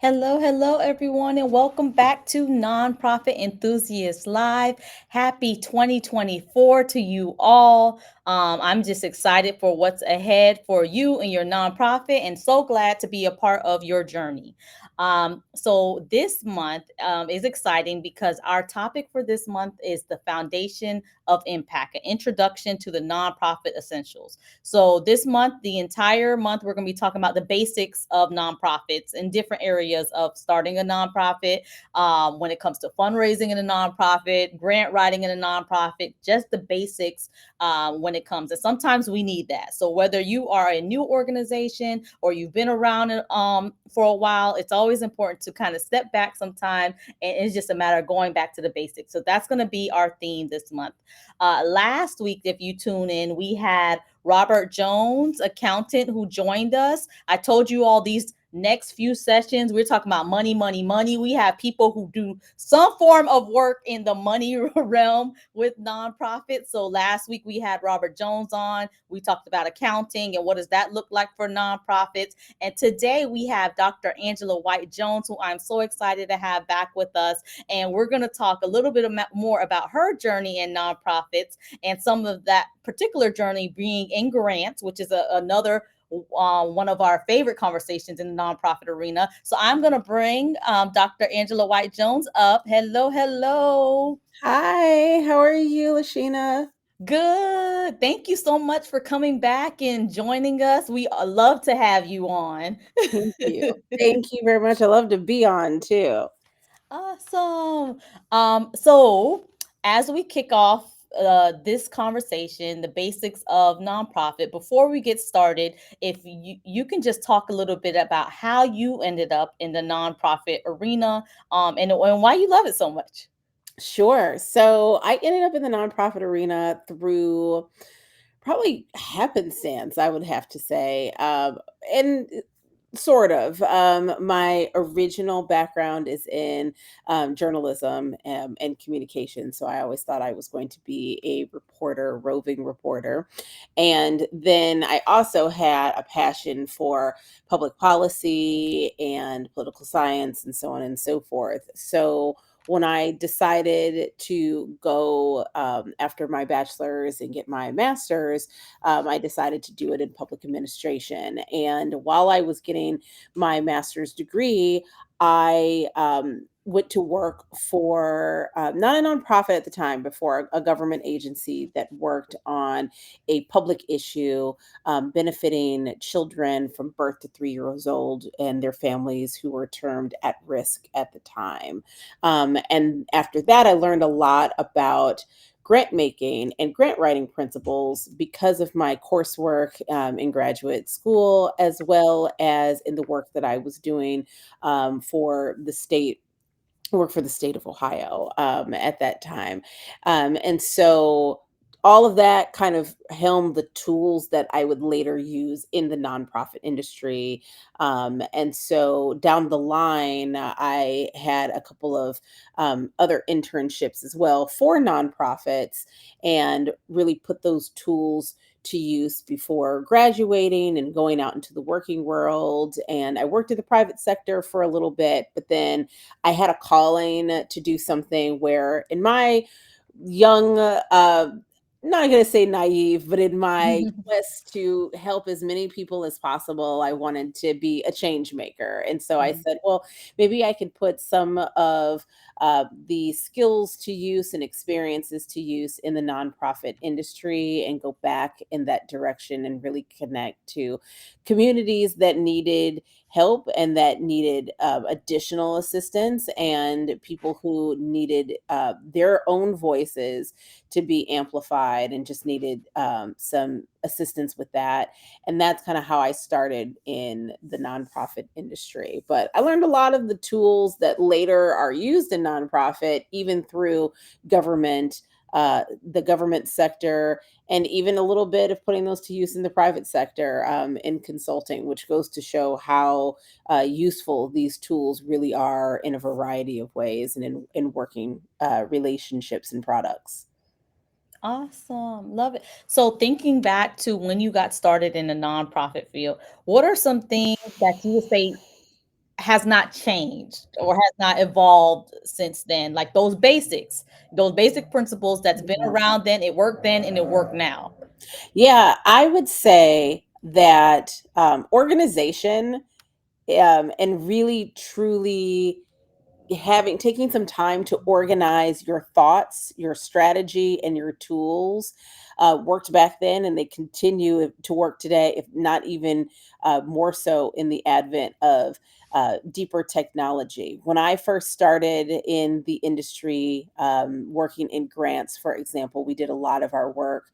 Hello, everyone, and welcome back to Nonprofit Enthusiasts Live. Happy 2024 to you all. I'm just excited for what's ahead for you and your nonprofit, and so glad to be a part of your journey. So, this month is exciting because our topic for this month is the foundation of impact, an introduction to the nonprofit essentials. So this month, the entire month, we're going to be talking about the basics of nonprofits in different areas of starting a nonprofit, when it comes to fundraising in a nonprofit, grant writing in a nonprofit, just the basics when it comes. And sometimes we need that. So whether you are a new organization or you've been around for a while, it's always important to kind of step back sometime. And it's just a matter of going back to the basics. So that's going to be our theme this month. Last week, if you tune in, we had Robert Jones, accountant, who joined us. I told you all these next few sessions, we're talking about money, money, money. We have people who do some form of work in the money realm with nonprofits. So last week we had Robert Jones on. We talked about accounting and what does that look like for nonprofits. And today we have Dr. Angela White Jones, who I'm so excited to have back with us. And we're going to talk a little bit more about her journey in nonprofits and some of that particular journey being in grants, which is another one of our favorite conversations in the nonprofit arena. So I'm going to bring Dr. Angela White Jones up. Hello. Hi, how are you, Lasheena? Good. Thank you so much for coming back and joining us. We love to have you on. Thank you. Thank you very much. I love to be on too. Awesome. So as we kick off this conversation, the basics of nonprofit, before we get started, if you can just talk a little bit about how you ended up in the nonprofit arena, and why you love it so much. Sure. So I ended up in the nonprofit arena through probably happenstance, I would have to say. And Sort of. My original background is in journalism and communication. So I always thought I was going to be a reporter, roving reporter. And then I also had a passion for public policy and political science and so on and so forth. So when I decided to go after my bachelor's and get my master's, I decided to do it in public administration. And while I was getting my master's degree, I went to work for not a nonprofit at the time, but for a government agency that worked on a public issue benefiting children from birth to 3 years old and their families who were termed at risk at the time. And after that, I learned a lot about grant making and grant writing principles because of my coursework in graduate school, as well as in the work that I was doing for the state. Work for the state of Ohio at that time. And so all of that kind of helmed the tools that I would later use in the nonprofit industry. And so down the line, I had a couple of other internships as well for nonprofits and really put those tools to use before graduating and going out into the working world. And I worked in the private sector for a little bit, but then I had a calling to do something where, in my young, not going to say naive, but in my quest to help as many people as possible, I wanted to be a change maker. And so I said, well, maybe I could put some of the skills to use and experiences to use in the nonprofit industry and go back in that direction and really connect to communities that needed help and that needed additional assistance and people who needed their own voices to be amplified and just needed some assistance with that. And that's kind of how I started in the nonprofit industry. But I learned a lot of the tools that later are used in nonprofit, even through government. The government sector, and even a little bit of putting those to use in the private sector in consulting, which goes to show how useful these tools really are in a variety of ways and in working relationships and products. Awesome. Love it. So thinking back to when you got started in the nonprofit field, what are some things that you would say has not changed or has not evolved since then? Like those basic principles that's been Mhm. around then, it worked then and it worked now. Yeah, I would say that organization, and really truly taking some time to organize your thoughts, your strategy, and your tools worked back then, and they continue to work today, if not even more so in the advent of deeper technology. When I first started in the industry, working in grants, for example, we did a lot of our work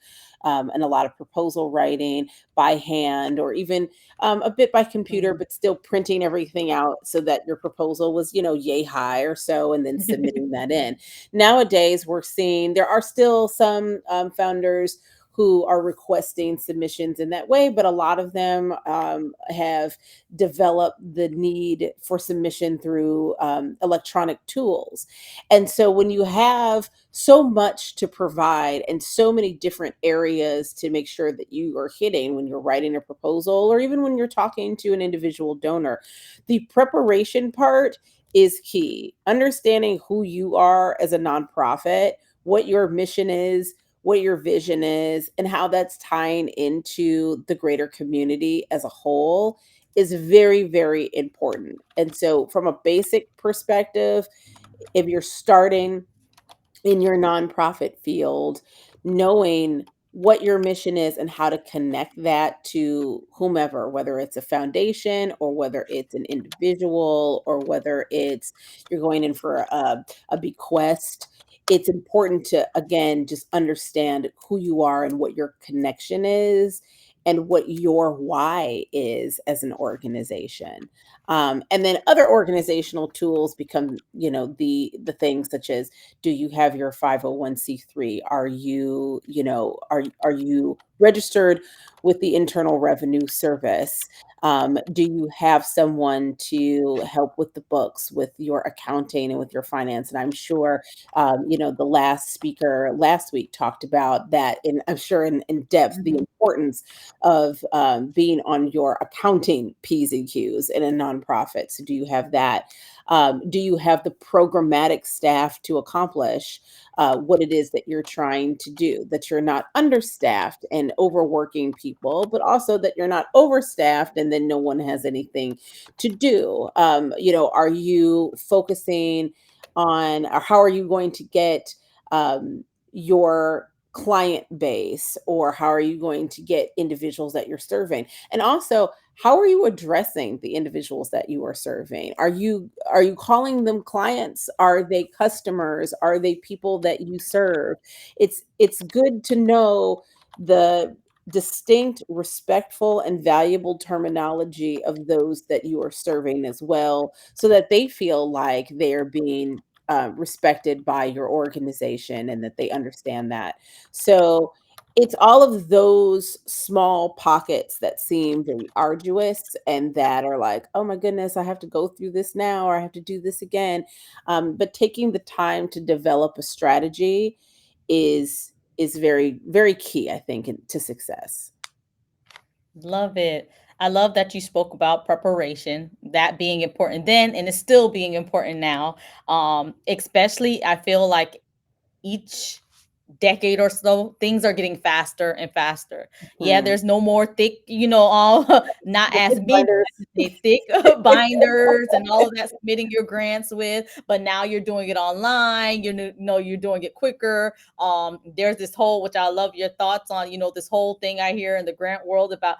and a lot of proposal writing by hand, or even a bit by computer, Mhm. but still printing everything out so that your proposal was, yay high or so, and then submitting that in. Nowadays, we're seeing there are still some founders who are requesting submissions in that way, but a lot of them have developed the need for submission through electronic tools. And so when you have so much to provide and so many different areas to make sure that you are hitting when you're writing a proposal, or even when you're talking to an individual donor, the preparation part is key. Understanding who you are as a nonprofit, what your mission is, what your vision is, and how that's tying into the greater community as a whole is very, very important. And so, from a basic perspective, if you're starting in your nonprofit field, knowing what your mission is and how to connect that to whomever, whether it's a foundation or whether it's an individual or whether it's you're going in for a bequest. It's important to, again, just understand who you are and what your connection is and what your why is as an organization. And then other organizational tools become, the things such as, do you have your 501(c)(3)? Are you, are you registered with the Internal Revenue Service? Do you have someone to help with the books, with your accounting, and with your finance? And I'm sure, the last speaker last week talked about that, in I'm sure in depth, the Mhm. importance of being on your accounting P's and Q's in a nonprofit. So do you have that? Do you have the programmatic staff to accomplish what it is that you're trying to do? That you're not understaffed and overworking people, but also that you're not overstaffed and then no one has anything to do. Are you focusing on, or how are you going to get your client base, or how are you going to get individuals that you're serving? And also, how are you addressing the individuals that you are serving? Are you calling them clients? Are they customers? Are they people that you serve? It's good to know the distinct, respectful, and valuable terminology of those that you are serving as well, so that they feel like they're being respected by your organization and that they understand that. So it's all of those small pockets that seem very arduous and that are like, "Oh my goodness, I have to go through this now, or I have to do this again." But taking the time to develop a strategy is very, very key, I think, to success. Love it. I love that you spoke about preparation, that being important then and it's still being important now. Especially I feel like each decade or so, things are getting faster and faster. Yeah, Mhm. there's no more thick, all not The as big many, I binders. should say, thick binders and all of that submitting your grants with. But now you're doing it online. You're doing it quicker. There's this whole, which I love your thoughts on, this whole thing I hear in the grant world about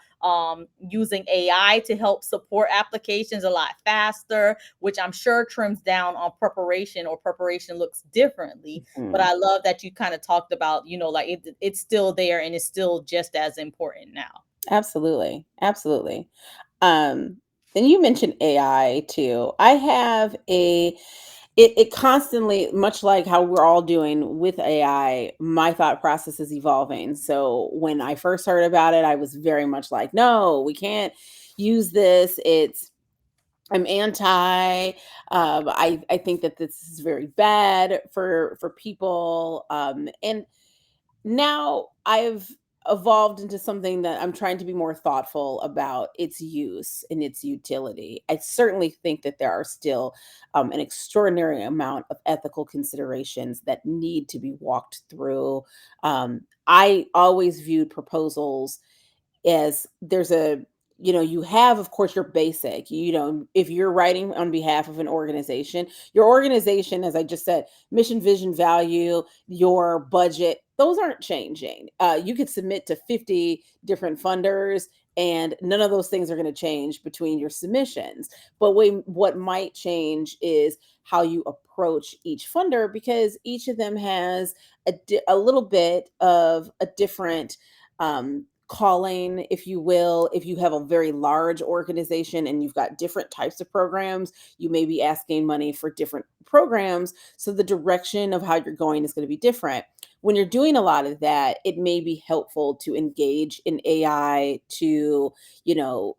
using AI to help support applications a lot faster, which I'm sure trims down on preparation or preparation looks differently. But Mhm. I love that you kind of talked about, like it's still there and it's still just as important now. Absolutely, absolutely. Um, and you mentioned AI too. I have it constantly, much like how we're all doing with AI, my thought process is evolving. So when I first heard about it, I was very much like, no, we can't use this. I'm anti. I think that this is very bad for people. And now I've evolved into something that I'm trying to be more thoughtful about its use and its utility. I certainly think that there are still an extraordinary amount of ethical considerations that need to be walked through. I always viewed proposals is there's a you have, of course, your basic, if you're writing on behalf of an organization, your organization, as I just said, mission, vision, value, your budget, those aren't changing. You could submit to 50 different funders, and none of those things are going to change between your submissions. But what might change is how you approach each funder, because each of them has a little bit of a different calling, if you will. If you have a very large organization and you've got different types of programs, you may be asking money for different programs. So the direction of how you're going is going to be different. When you're doing a lot of that, it may be helpful to engage in AI to,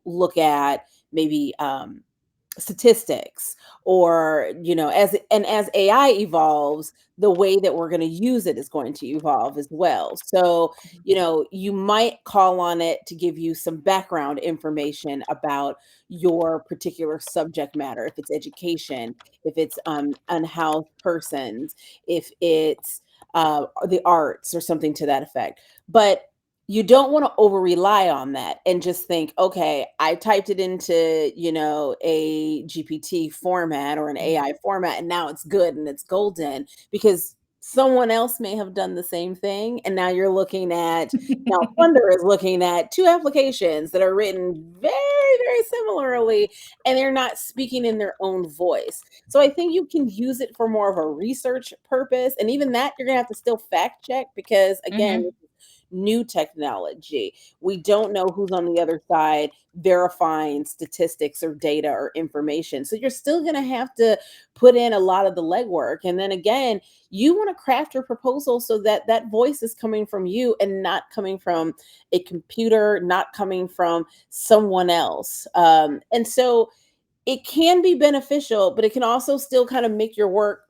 look at maybe statistics, or as AI evolves, the way that we're going to use it is going to evolve as well. So you might call on it to give you some background information about your particular subject matter, if it's education, if it's unhoused persons, if it's the arts or something to that effect. But you don't want to over rely on that and just think, okay, I typed it into, a GPT format or an AI format, and now it's good and it's golden, because someone else may have done the same thing. And now you're looking at, now Funder is looking at two applications that are written very, very similarly, and they're not speaking in their own voice. So I think you can use it for more of a research purpose. And even that, you're going to have to still fact check, because again, Mhm. new technology. We don't know who's on the other side verifying statistics or data or information. So you're still going to have to put in a lot of the legwork. And then again, you want to craft your proposal so that that voice is coming from you and not coming from a computer, not coming from someone else. And so it can be beneficial, but it can also still kind of make your work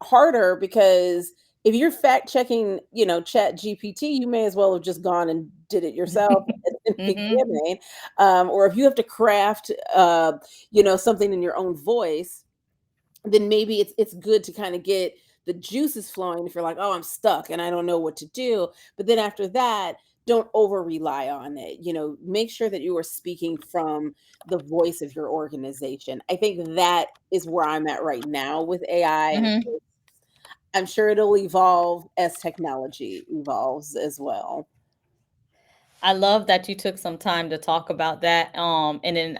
harder, because if you're fact checking, Chat GPT, you may as well have just gone and did it yourself at the Mhm. beginning. Or if you have to craft, something in your own voice, then maybe it's good to kind of get the juices flowing if you're like, oh, I'm stuck and I don't know what to do. But then after that, don't over rely on it. Make sure that you are speaking from the voice of your organization. I think that is where I'm at right now with AI. And of Mhm. course, I'm sure it'll evolve as technology evolves as well. I love that you took some time to talk about that. And then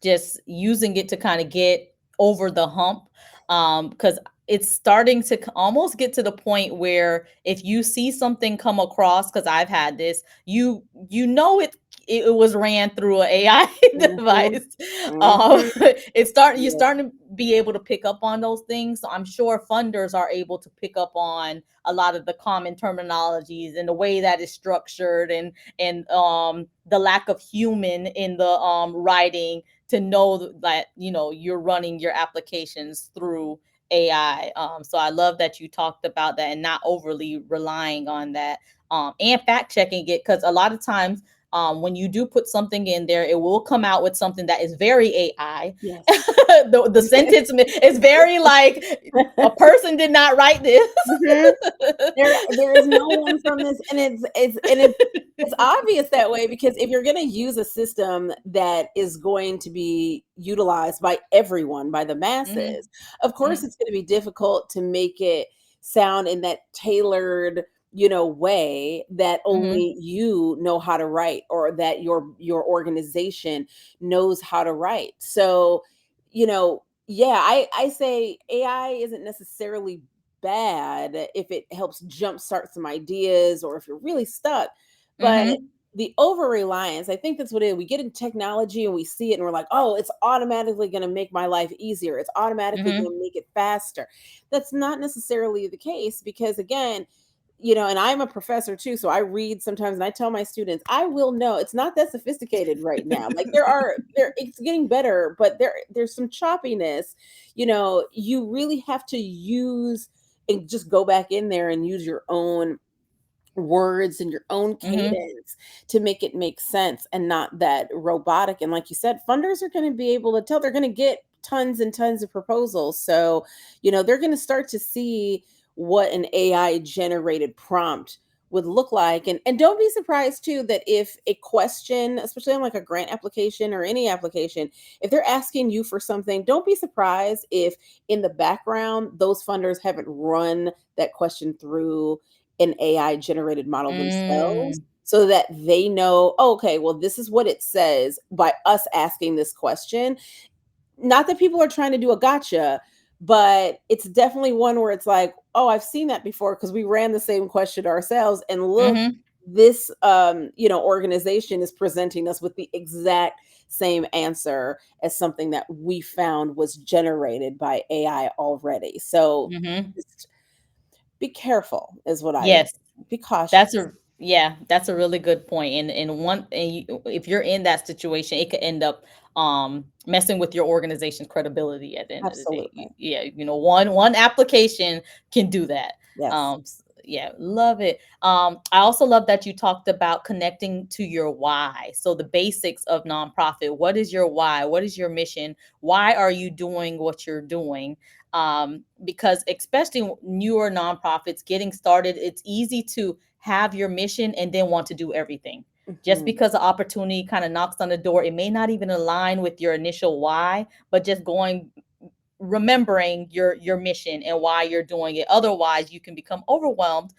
just using it to kind of get over the hump. Because it's starting to almost get to the point where if you see something come across, because I've had this, it was ran through an AI Mhm, device. mhm. You're Yeah. starting to be able to pick up on those things. So I'm sure funders are able to pick up on a lot of the common terminologies and the way that is structured, and the lack of human in the writing, to know that you're running your applications through AI. So I love that you talked about that and not overly relying on that, and fact checking it, because a lot of times, when you do put something in there, it will come out with something that is very AI. Yes. The sentence is very like a person did not write this. Mhm. There is no one from this, and it's obvious that way, because if you're going to use a system that is going to be utilized by everyone, by the Hmm. masses, of course Hmm. it's going to be difficult to make it sound in that tailored, way that Hmm. only you know how to write, or that your organization knows how to write. So, yeah, I say AI isn't necessarily bad if it helps jumpstart some ideas, or if you're really stuck. But Hmm. the over reliance, I think that's what it is. We get in technology and we see it and we're like, oh, it's automatically going to make my life easier. It's automatically going Hmm. to make it faster. That's not necessarily the case, because again, and I'm a professor too, so I read sometimes and I tell my students, I will know it's not that sophisticated right now. Like it's getting better, but there's some choppiness. You really have to use and just go back in there and use your own words and your own Mhm. cadence to make it make sense and not that robotic. And like you said, funders are going to be able to tell, they're going to get tons and tons of proposals. So, they're going to start to see what an AI generated prompt would look like. And don't be surprised too that if a question, especially on like a grant application or any application, if they're asking you for something, don't be surprised if in the background those funders haven't run that question through an AI generated model themselves Mm. so that they know, "Oh, okay, well, this is what it says by us asking this question." Not that people are trying to do a gotcha, but it's definitely one where it's like, "Oh, I've seen that before because we ran the same question ourselves. And look, Mhm. this organization is presenting us with the exact same answer as something that we found was generated by AI already." So Mhm. just be careful is what I would Yes. say. Be cautious. That's a yeah, that's a really good point. And one and you, if you're in that situation, it could end up messing with your organization's credibility at the end of the day. Absolutely. Yeah, one application can do that. Yes. Yeah, love it. I also love that you talked about connecting to your why. So the basics of nonprofit. What is your why? What is your mission? Why are you doing what you're doing? Because especially newer nonprofits getting started, it's easy to have your mission and then want to do everything. Just Mhm. because the opportunity kind of knocks on the door, it may not even align with your initial why, but just going remembering your mission and why you're doing it. Otherwise, you can become overwhelmed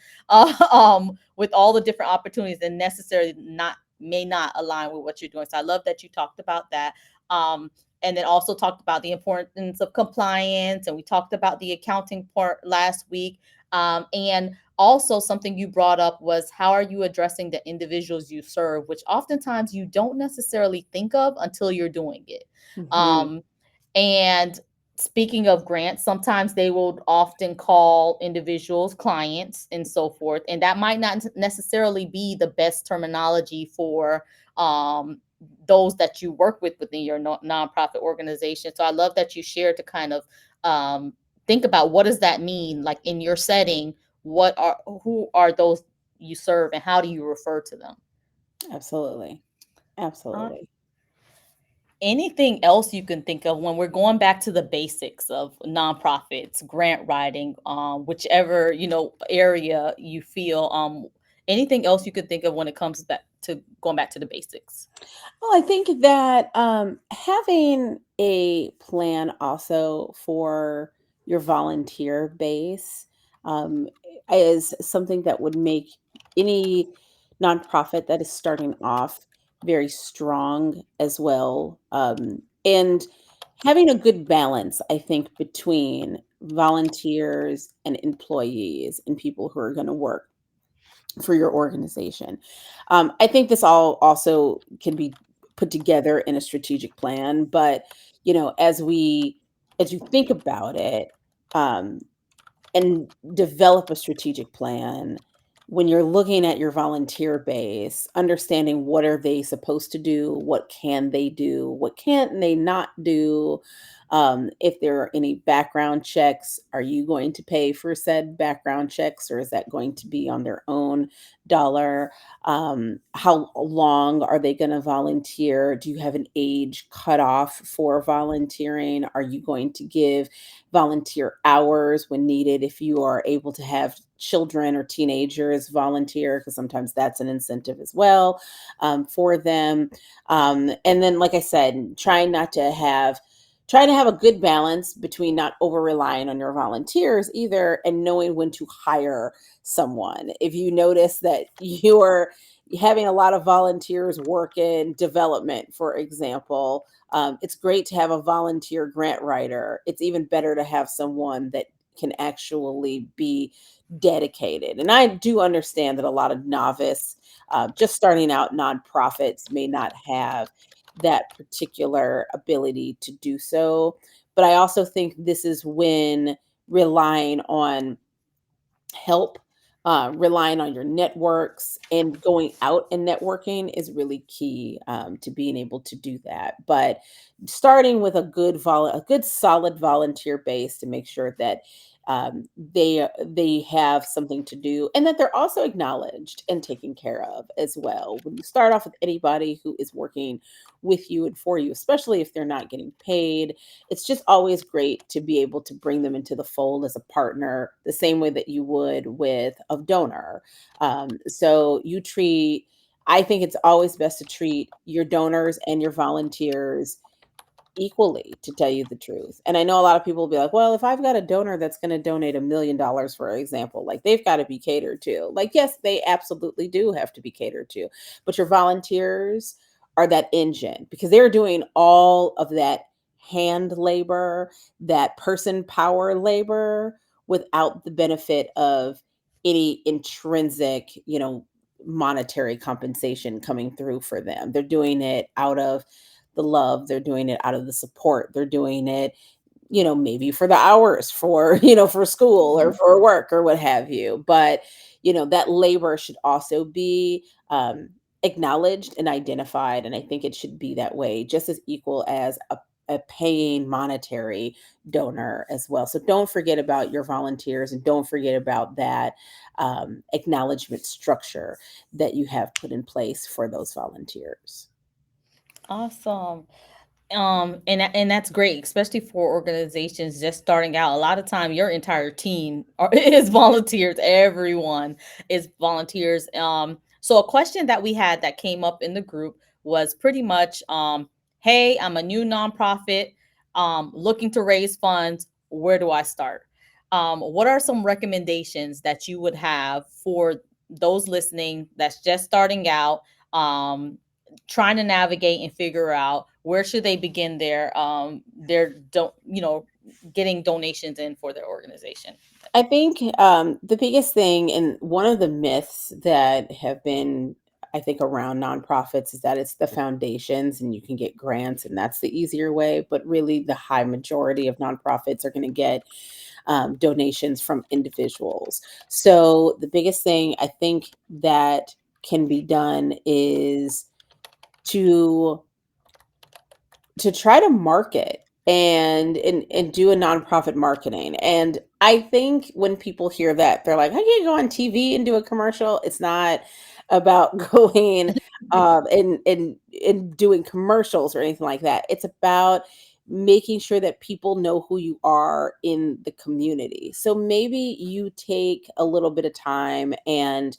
with all the different opportunities and necessarily not may not align with what you're doing. So I love that you talked about that. And then also talked about the importance of compliance, and we talked about the accounting part last week. And also something you brought up was how are you addressing the individuals you serve, which oftentimes you don't necessarily think of until you're doing it. Mhm. Um, and speaking of grants, sometimes they will often call individuals clients and so forth, and that might not necessarily be the best terminology for those that you work with within your nonprofit organization. So I love that you shared to kind of um, think about what does that mean, like in your setting. What are who are those you serve, and how do you refer to them? Absolutely. Absolutely. Anything else you can think of when we're going back to the basics of nonprofits, grant writing, whichever area you feel, anything else you could think of when it comes back to going back to the basics? Well, I think that having a plan also for your volunteer base um, is something that would make any nonprofit that is starting off very strong as well. And having a good balance, I think, between volunteers and employees and people who are going to work for your organization. I think this all also can be put together in a strategic plan, but as you think about it, um, and develop a strategic plan when you're looking at your volunteer base, understanding what are they supposed to do, what can they do, what can't they not do. If there are any background checks, are you going to pay for said background checks, or is that going to be on their own dollar? How long are they going to volunteer? Do you have an age cutoff for volunteering? Are you going to give volunteer hours when needed if you are able to have children or teenagers volunteer, because sometimes that's an incentive as well for them. And then, like I said, trying to have a good balance between not over relying on your volunteers either and knowing when to hire someone. If you notice that you're having a lot of volunteers work in development, for example, it's great to have a volunteer grant writer. It's even better to have someone that can actually be dedicated. And I do understand that a lot of novice, just starting out nonprofits may not have that particular ability to do so. But I also think this is when relying on help, relying on your networks and going out and networking is really key to being able to do that. But starting with a good solid volunteer base to make sure that they have something to do, and that they're also acknowledged and taken care of as well. When you start off with anybody who is working with you and for you, especially if they're not getting paid, it's just always great to be able to bring them into the fold as a partner, the same way that you would with a donor. So you treat I think it's always best to treat your donors and your volunteers equally, to tell you the truth. And I know a lot of people will be like, well, if I've got a donor that's going to donate $1 million, for example, like they've got to be catered to. Like, yes, they absolutely do have to be catered to. But your volunteers are that engine because they're doing all of that hand labor, that person power labor without the benefit of any intrinsic, monetary compensation coming through for them. They're doing it out of the love, they're doing it out of the support, they're doing it, maybe for the hours for, for school or Mhm. for work or what have you. But, that labor should also be acknowledged and identified. And I think it should be that way, just as equal as a paying monetary donor as well. So don't forget about your volunteers and don't forget about that acknowledgement structure that you have put in place for those volunteers. Awesome. And that's great, especially for organizations just starting out. A lot of time your entire team is volunteers. Everyone is volunteers. So a question that we had that came up in the group was pretty much, hey, I'm a new nonprofit, looking to raise funds. Where do I start? What are some recommendations that you would have for those listening that's just starting out, trying to navigate and figure out where should they begin their don't getting donations in for their organization? I think the biggest thing, and one of the myths that have been, I think, around nonprofits is that it's the foundations and you can get grants and that's the easier way. But really, the high majority of nonprofits are going to get donations from individuals. So, the biggest thing I think that can be done is to try to market and do a nonprofit marketing. And I think when people hear that, they're like, I can't go on TV and do a commercial. It's not about going and doing commercials or anything like that. It's about making sure that people know who you are in the community. So maybe you take a little bit of time and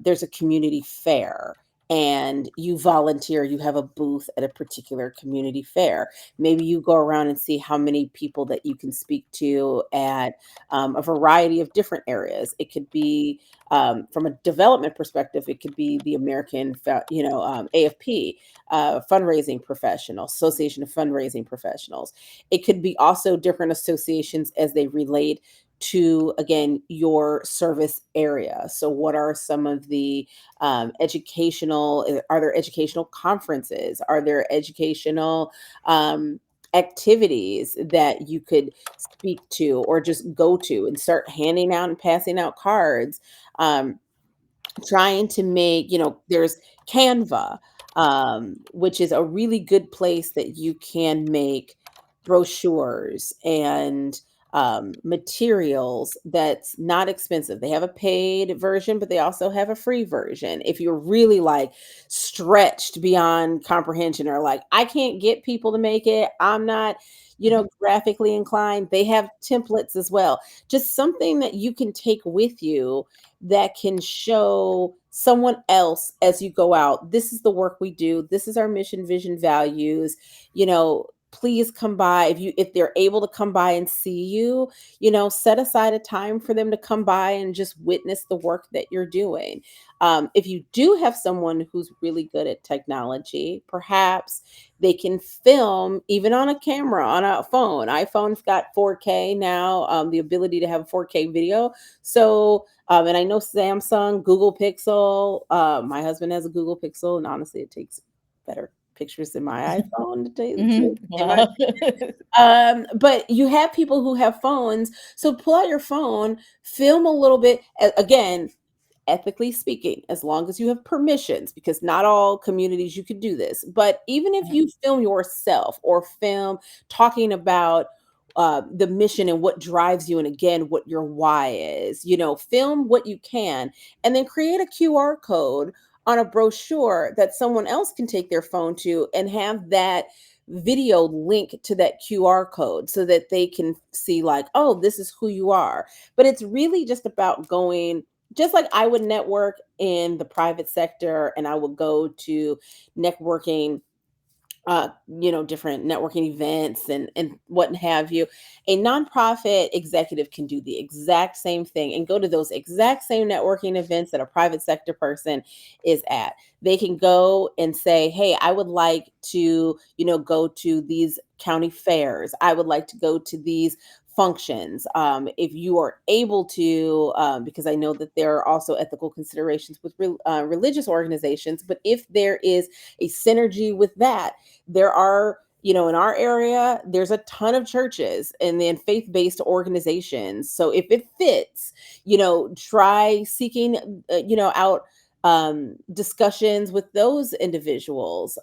there's a community fair and you volunteer, you have a booth at a particular community fair. Maybe you go around and see how many people that you can speak to at a variety of different areas. It could be from a development perspective, it could be the AFP, fundraising professionals, Association of Fundraising Professionals. It could be also different associations as they relate to, again, your service area. So what are some of the are there educational conferences, are there educational activities that you could speak to or just go to and start handing out and passing out cards, um, trying to make, there's Canva, which is a really good place that you can make brochures and materials that's not expensive. They have a paid version, but they also have a free version. If you're really like stretched beyond comprehension or like, I can't get people to make it, I'm not, Mhm. graphically inclined, they have templates as well. Just something that you can take with you that can show someone else as you go out, this is the work we do, this is our mission, vision, values, please come by. If they're able to come by and see you, set aside a time for them to come by and just witness the work that you're doing. If you do have someone who's really good at technology, perhaps they can film even on a camera, on a phone. iPhone's got 4K now, the ability to have 4K video. So, and I know Samsung, Google Pixel. My husband has a Google Pixel, and honestly, it takes better pictures than my iPhone, to tell you the truth. In my Wow. but you have people who have phones, so pull out your phone, film a little bit. Again, ethically speaking, as long as you have permissions, because not all communities you could do this, but even if Mhm. you film yourself or film talking about the mission and what drives you, and again, what your why is, film what you can, and then create a QR code on a brochure that someone else can take their phone to and have that video link to that QR code so that they can see, like, oh, this is who you are. But it's really just about going, just like I would network in the private sector and I would go to networking, different networking events and what have you. A nonprofit executive can do the exact same thing and go to those exact same networking events that a private sector person is at. They can go and say, hey, I would like to, go to these county fairs. I would like to go to these functions. If you are able to, because I know that there are also ethical considerations with religious organizations, but if there is a synergy with that, there are, in our area, there's a ton of churches and then faith-based organizations. So if it fits, try seeking, out discussions with those individuals.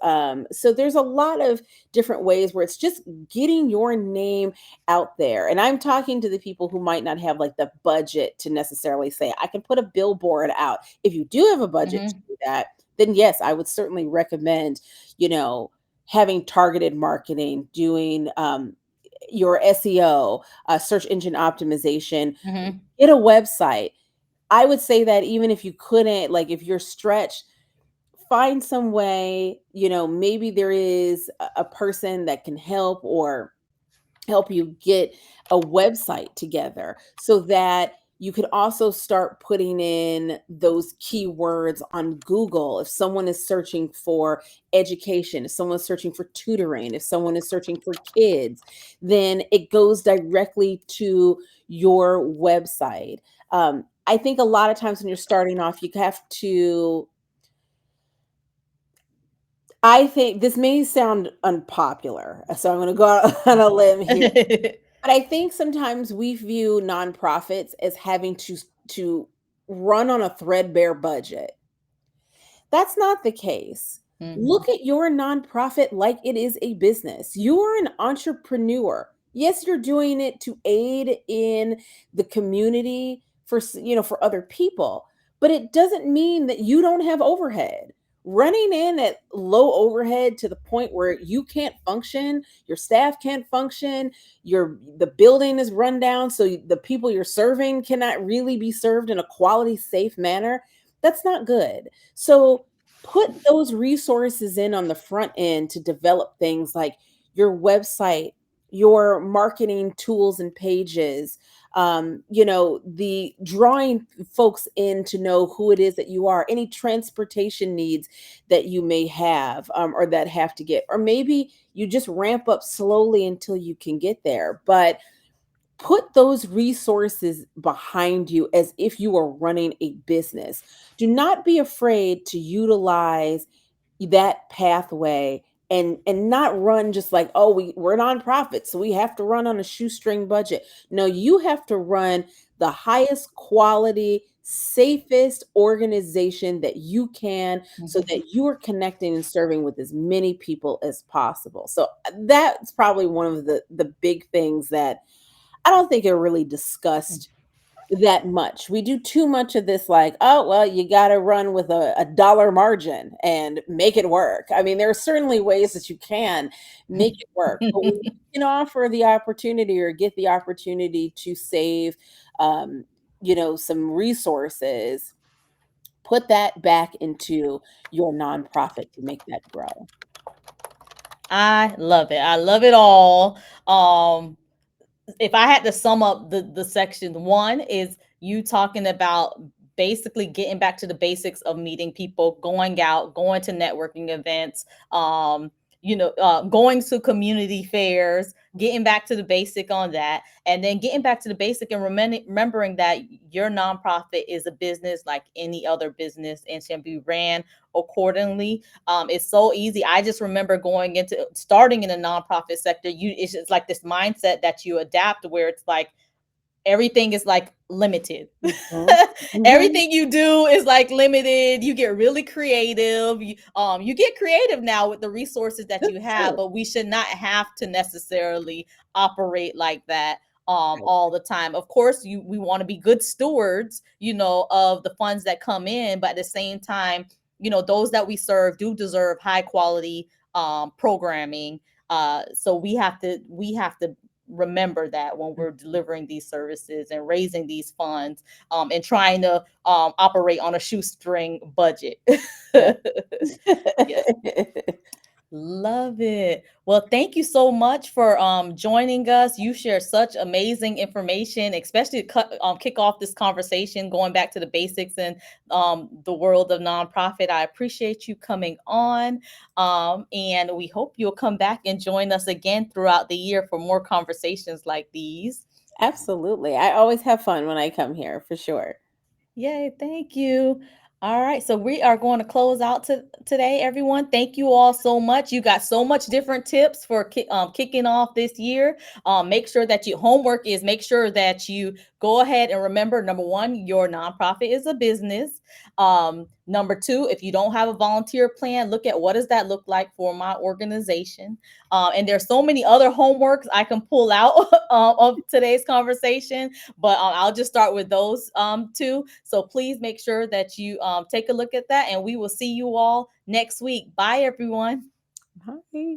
So there's a lot of different ways where it's just getting your name out there. And I'm talking to the people who might not have like the budget to necessarily say, I can put a billboard out. If you do have a budget to Mhm. do that, then yes, I would certainly recommend, you know, having targeted marketing, doing your SEO, search engine optimization, Mhm. get a website. I would say that even if you couldn't, like if you're stretched, find some way, maybe there is a person that can help you get a website together so that you could also start putting in those keywords on Google. If someone is searching for education, if someone's searching for tutoring, if someone is searching for kids, then it goes directly to your website. I think a lot of times when you're starting off, you have to, I think this may sound unpopular, so I'm going to go out on a limb here. But I think sometimes we view nonprofits as having to run on a threadbare budget. That's not the case. Mhm. Look at your nonprofit like it is a business. You are an entrepreneur. Yes, you're doing it to aid in the community for for other people, but it doesn't mean that you don't have overhead. Running in at low overhead to the point where you can't function, your staff can't function, the building is run down so the people you're serving cannot really be served in a quality safe manner. That's not good. So put those resources in on the front end to develop things like your website, your marketing tools and pages, the drawing folks in to know who it is that you are, any transportation needs that you may have, or that have to get, or maybe you just ramp up slowly until you can get there. But put those resources behind you as if you are running a business. Do not be afraid to utilize that pathway and not run just like, oh, we're nonprofit, so we have to run on a shoestring budget. No, you have to run the highest quality, safest organization that you can so Mhm. that you are connecting and serving with as many people as possible. So that's probably one of the big things that I don't think are really discussed that much. We do too much of this, like, oh, well, you got to run with a dollar margin and make it work. I mean, there are certainly ways that you can make it work, but when you can offer the opportunity or get the opportunity to save, um, some resources, put that back into your nonprofit to make that grow. I love it. I love it all. If I had to sum up the section, one is you talking about basically getting back to the basics of meeting people, going out, going to networking events, going to community fairs, getting back to the basic on that, and then getting back to the basic and remembering that your nonprofit is a business like any other business and can be ran accordingly. It's so easy. I just remember going into starting in a nonprofit sector. It's just like this mindset that you adapt where it's like everything is like limited. Mhm. Mhm. Everything you do is like limited. You get really creative. You get creative now with the resources that you That's have, true. but we should not have to necessarily operate like that Right. all the time. Of course, we want to be good stewards, of the funds that come in, but at the same time, those that we serve do deserve high quality programming. So we have to remember that when we're delivering these services and raising these funds, and trying to operate on a shoestring budget. Yeah. Yes. Love it. Well, thank you so much for joining us. You share such amazing information, especially to kick off this conversation, going back to the basics and the world of nonprofit. I appreciate you coming on, and we hope you'll come back and join us again throughout the year for more conversations like these. Absolutely. I always have fun when I come here, for sure. Yay, thank you. All right, so we are going to close out today, everyone. Thank you all so much. You got so much different tips for kicking off this year. Make sure that your homework is make sure that you go ahead and remember, number one, your nonprofit is a business. Number two, if you don't have a volunteer plan, look at what does that look like for my organization. And there's so many other homeworks I can pull out of today's conversation, but I'll just start with those two. So please make sure that you take a look at that, and we will see you all next week. Bye, everyone. Hi.